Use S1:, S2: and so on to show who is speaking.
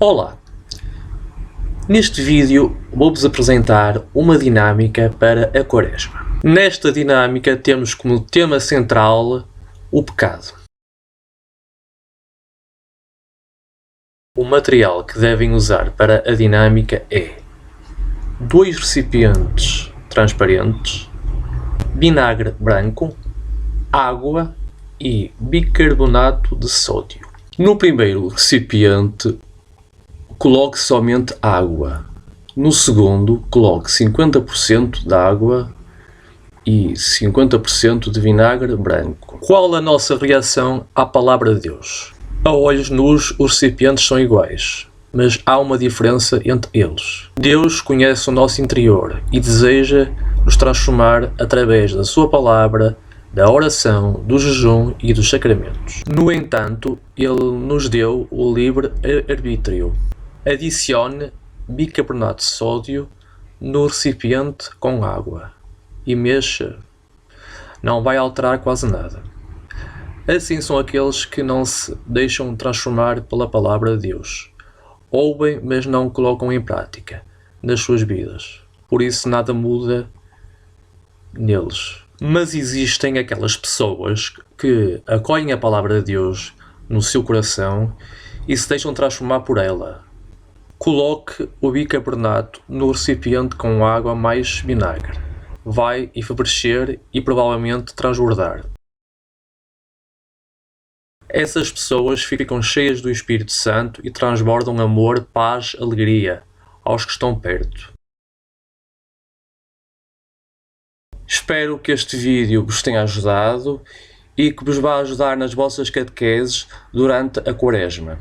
S1: Olá! Neste vídeo vou-vos apresentar uma dinâmica para a Quaresma. Nesta dinâmica temos como tema central o pecado. O material que devem usar para a dinâmica é 2 recipientes transparentes, vinagre branco, água e bicarbonato de sódio. No primeiro recipiente, coloque somente água. No segundo, coloque 50% de água e 50% de vinagre branco. Qual a nossa reação à palavra de Deus? A olhos nus, os recipientes são iguais, mas há uma diferença entre eles. Deus conhece o nosso interior e deseja nos transformar através da sua palavra, da oração, do jejum e dos sacramentos. No entanto, Ele nos deu o livre arbítrio. Adicione bicarbonato de sódio no recipiente com água e mexa. Não vai alterar quase nada. Assim são aqueles que não se deixam transformar pela palavra de Deus. Ouvem, mas não colocam em prática nas suas vidas. Por isso nada muda neles. Mas existem aquelas pessoas que acolhem a palavra de Deus no seu coração e se deixam transformar por ela. Coloque o bicarbonato no recipiente com água mais vinagre. Vai enfervescer e provavelmente transbordar. Essas pessoas ficam cheias do Espírito Santo e transbordam amor, paz, alegria aos que estão perto. Espero que este vídeo vos tenha ajudado e que vos vá ajudar nas vossas catequeses durante a Quaresma.